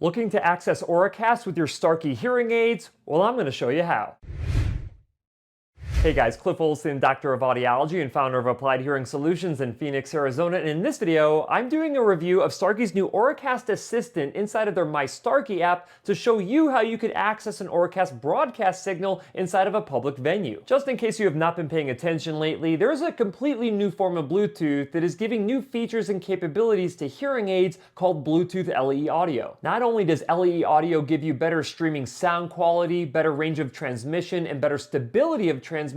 Looking to access Auracast with your Starkey hearing aids? Well, I'm going to show you how. Hey guys, Cliff Olson, Doctor of Audiology and founder of Applied Hearing Solutions in Phoenix, Arizona. And in this video, I'm doing a review of Starkey's new Auracast Assistant inside of their MyStarkey app to show you how you could access an Auracast broadcast signal inside of a public venue. Just in case you have not been paying attention lately, there's a completely new form of Bluetooth that is giving new features and capabilities to hearing aids called Bluetooth LE Audio. Not only does LE Audio give you better streaming sound quality, better range of transmission, and better stability of transmission,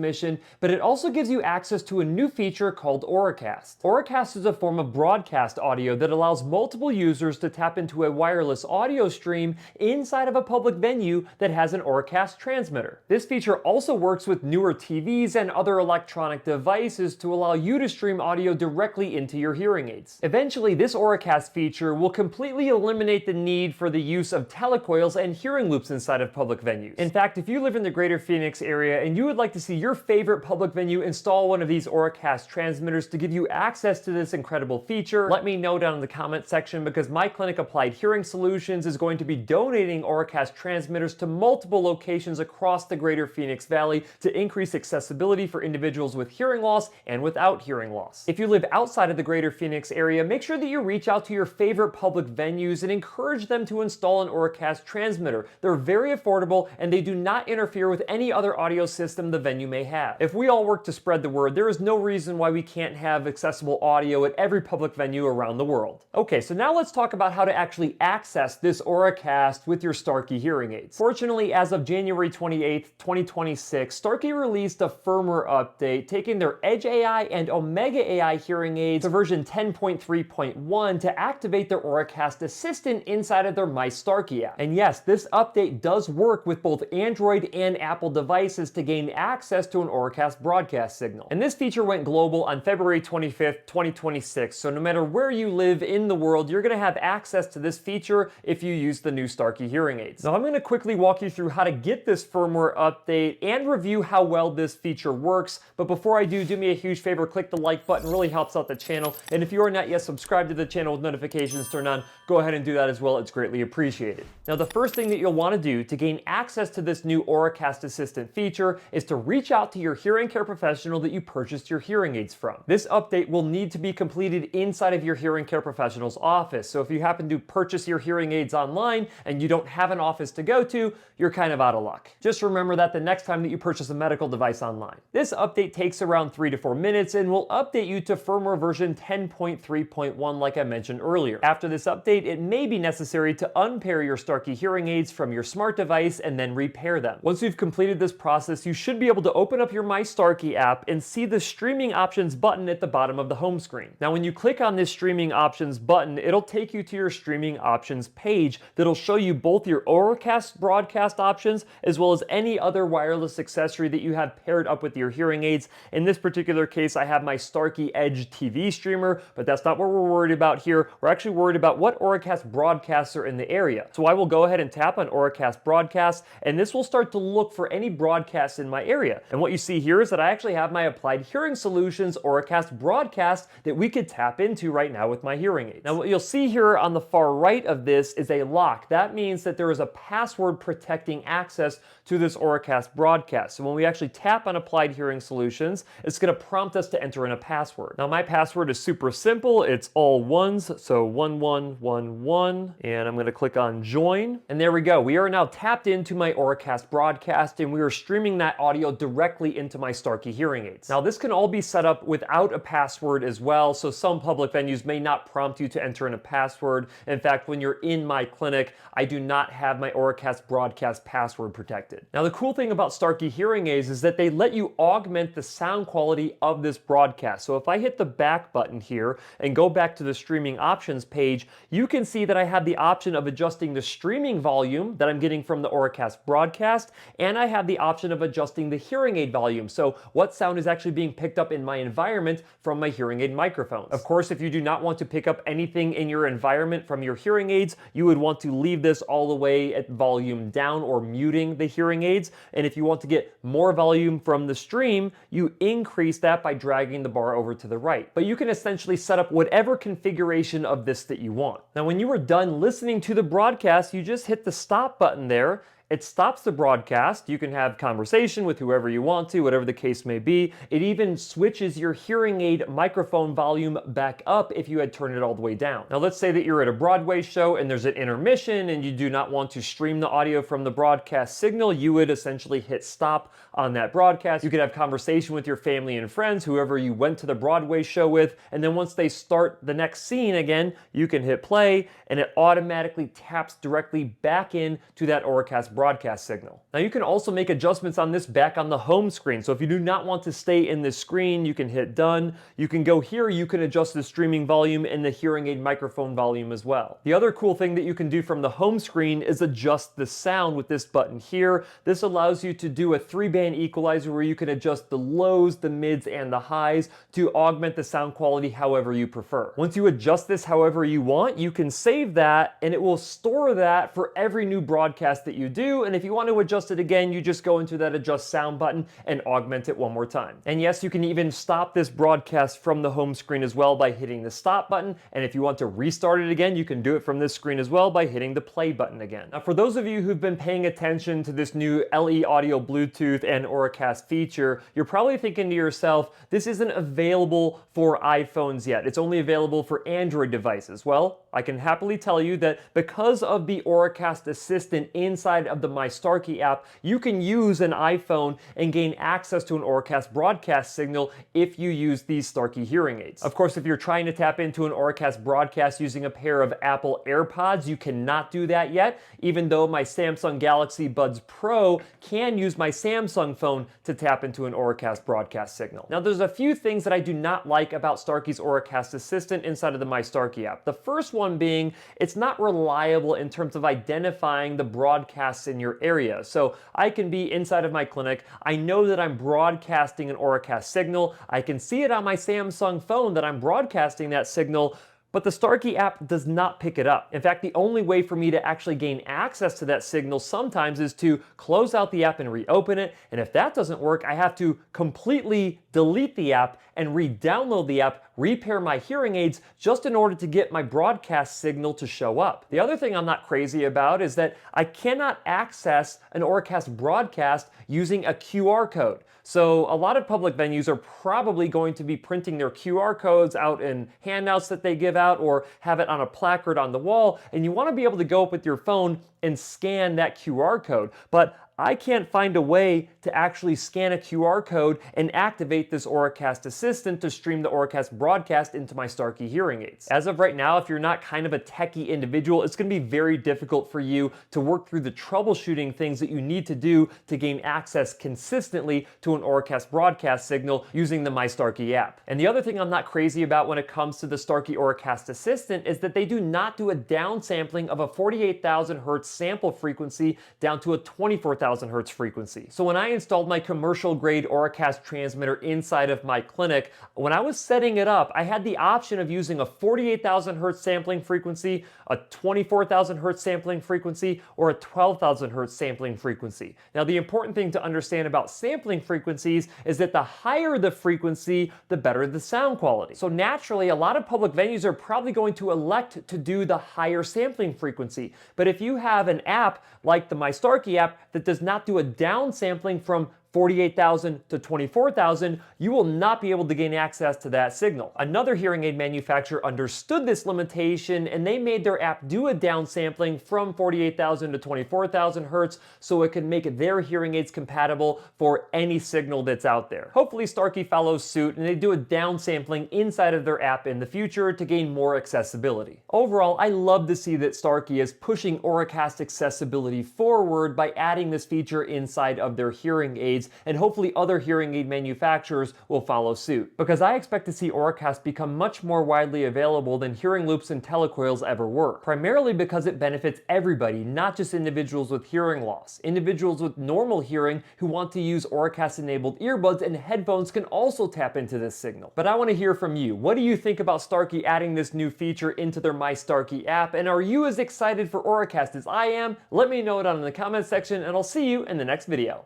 but it also gives you access to a new feature called Auracast. Auracast is a form of broadcast audio that allows multiple users to tap into a wireless audio stream inside of a public venue that has an Auracast transmitter. This feature also works with newer TVs and other electronic devices to allow you to stream audio directly into your hearing aids. Eventually, this Auracast feature will completely eliminate the need for the use of telecoils and hearing loops inside of public venues. In fact, if you live in the greater Phoenix area and you would like to see your favorite public venue install one of these Auracast transmitters to give you access to this incredible feature, let me know down in the comment section, because my clinic Applied Hearing Solutions is going to be donating Auracast transmitters to multiple locations across the greater Phoenix Valley to increase accessibility for individuals with hearing loss and without hearing loss. If you live outside of the greater Phoenix area, make sure that you reach out to your favorite public venues and encourage them to install an Auracast transmitter. They're very affordable and they do not interfere with any other audio system the venue may have. If we all work to spread the word, there is no reason why we can't have accessible audio at every public venue around the world. Okay, so now let's talk about how to actually access this Auracast with your Starkey hearing aids. Fortunately, as of January 28th, 2026, Starkey released a firmware update taking their Edge AI and Omega AI hearing aids to version 10.3.1 to activate their Auracast Assistant inside of their MyStarkey app. And yes, this update does work with both Android and Apple devices to gain access to an Auracast broadcast signal. And this feature went global on February 25th, 2026. So no matter where you live in the world, you're going to have access to this feature if you use the new Starkey hearing aids. Now I'm going to quickly walk you through how to get this firmware update and review how well this feature works. But before I do me a huge favor, click the like button, really helps out the channel. And if you are not yet subscribed to the channel with notifications turned on, go ahead and do that as well. It's greatly appreciated. Now the first thing that you'll want to do to gain access to this new Auracast Assistant feature is to reach out to your hearing care professional that you purchased your hearing aids from. This update will need to be completed inside of your hearing care professional's office. So if you happen to purchase your hearing aids online and you don't have an office to go to, you're kind of out of luck. Just remember that the next time that you purchase a medical device online. This update takes around 3 to 4 minutes and will update you to firmware version 10.3.1 like I mentioned earlier. After this update, it may be necessary to unpair your Starkey hearing aids from your smart device and then repair them. Once you've completed this process, you should be able to open up your MyStarkey app and see the streaming options button at the bottom of the home screen. Now when you click on this streaming options button, it'll take you to your streaming options page that'll show you both your Auracast broadcast options as well as any other wireless accessory that you have paired up with your hearing aids. In this particular case, I have my Starkey Edge TV streamer, but that's not what we're worried about here. We're actually worried about what Auracast broadcasts are in the area. So I will go ahead and tap on Auracast broadcast, and this will start to look for any broadcasts in my area. And what you see here is that I actually have my Applied Hearing Solutions Auracast broadcast that we could tap into right now with my hearing aids. Now what you'll see here on the far right of this is a lock. That means that there is a password protecting access to this Auracast broadcast. So when we actually tap on Applied Hearing Solutions, it's going to prompt us to enter in a password. Now my password is super simple. It's all ones, so 1111, and I'm going to click on join. And there we go. We are now tapped into my Auracast broadcast and we are streaming that audio directly into my Starkey hearing aids. Now this can all be set up without a password as well, so some public venues may not prompt you to enter in a password. In fact, when you're in my clinic, I do not have my Auracast broadcast password protected. Now the cool thing about Starkey hearing aids is that they let you augment the sound quality of this broadcast. So if I hit the back button here and go back to the streaming options page, you can see that I have the option of adjusting the streaming volume that I'm getting from the Auracast broadcast, and I have the option of adjusting the hearing hearing aid volume, so what sound is actually being picked up in my environment from my hearing aid microphones. Of course, if you do not want to pick up anything in your environment from your hearing aids, you would want to leave this all the way at volume down or muting the hearing aids. And if you want to get more volume from the stream, you increase that by dragging the bar over to the right. But you can essentially set up whatever configuration of this that you want. Now, when you are done listening to the broadcast, you just hit the stop button there. It stops the broadcast. You can have conversation with whoever you want to, whatever the case may be. It even switches your hearing aid microphone volume back up if you had turned it all the way down. Now let's say that you're at a Broadway show and there's an intermission and you do not want to stream the audio from the broadcast signal. You would essentially hit stop on that broadcast. You could have conversation with your family and friends, whoever you went to the Broadway show with, and then once they start the next scene again, you can hit play and it automatically taps directly back in to that Auracast broadcast signal. Now you can also make adjustments on this back on the home screen. So if you do not want to stay in this screen, you can hit done. You can go here, you can adjust the streaming volume and the hearing aid microphone volume as well. The other cool thing that you can do from the home screen is adjust the sound with this button here. This allows you to do a 3-band equalizer where you can adjust the lows, the mids, and the highs to augment the sound quality however you prefer. Once you adjust this however you want, you can save that and it will store that for every new broadcast that you do. And if you want to adjust it again, you just go into that adjust sound button and augment it one more time. And yes, you can even stop this broadcast from the home screen as well by hitting the stop button. And if you want to restart it again, you can do it from this screen as well by hitting the play button again. Now, for those of you who've been paying attention to this new LE Audio Bluetooth and Auracast feature, you're probably thinking to yourself, this isn't available for iPhones yet. It's only available for Android devices. Well, I can happily tell you that because of the Auracast Assistant inside of the MyStarkey app, you can use an iPhone and gain access to an Auracast broadcast signal if you use these Starkey hearing aids. Of course, if you're trying to tap into an Auracast broadcast using a pair of Apple AirPods, you cannot do that yet, even though my Samsung Galaxy Buds Pro can use my Samsung phone to tap into an Auracast broadcast signal. Now, there's a few things that I do not like about Starkey's Auracast Assistant inside of the MyStarkey app. The first one being, it's not reliable in terms of identifying the broadcasts in your area. So I can be inside of my clinic, I know that I'm broadcasting an Auracast signal, I can see it on my Samsung phone that I'm broadcasting that signal, but the Starkey app does not pick it up. In fact, the only way for me to actually gain access to that signal sometimes is to close out the app and reopen it. And if that doesn't work, I have to completely delete the app and re-download the app, repair my hearing aids just in order to get my broadcast signal to show up. The other thing I'm not crazy about is that I cannot access an Auracast broadcast using a QR code. So a lot of public venues are probably going to be printing their QR codes out in handouts that they give out or have it on a placard on the wall, and you want to be able to go up with your phone and scan that QR code. But I can't find a way to actually scan a QR code and activate this Auracast Assistant to stream the Auracast broadcast into my Starkey hearing aids. As of right now, if you're not kind of a techie individual, it's going to be very difficult for you to work through the troubleshooting things that you need to do to gain access consistently to an Auracast broadcast signal using the MyStarkey app. And the other thing I'm not crazy about when it comes to the Starkey Auracast Assistant is that they do not do a downsampling of a 48,000 hertz sample frequency down to a 24,000 hertz frequency. So when I installed my commercial grade Auracast transmitter inside of my clinic, when I was setting it up, I had the option of using a 48,000 hertz sampling frequency, a 24,000 hertz sampling frequency, or a 12,000 hertz sampling frequency. Now, the important thing to understand about sampling frequencies is that the higher the frequency, the better the sound quality. So naturally, a lot of public venues are probably going to elect to do the higher sampling frequency. But if you have an app like the MyStarkey app that does not do a downsampling from 48,000 to 24,000, you will not be able to gain access to that signal. Another hearing aid manufacturer understood this limitation and they made their app do a downsampling from 48,000 to 24,000 hertz so it can make their hearing aids compatible for any signal that's out there. Hopefully Starkey follows suit and they do a downsampling inside of their app in the future to gain more accessibility. Overall, I love to see that Starkey is pushing Auracast accessibility forward by adding this feature inside of their hearing aids aids, and hopefully other hearing aid manufacturers will follow suit. Because I expect to see Auracast become much more widely available than hearing loops and telecoils ever were, primarily because it benefits everybody, not just individuals with hearing loss. Individuals with normal hearing who want to use Auracast-enabled earbuds and headphones can also tap into this signal. But I want to hear from you. What do you think about Starkey adding this new feature into their MyStarkey app, and are you as excited for Auracast as I am? Let me know down in the comments section, and I'll see you in the next video.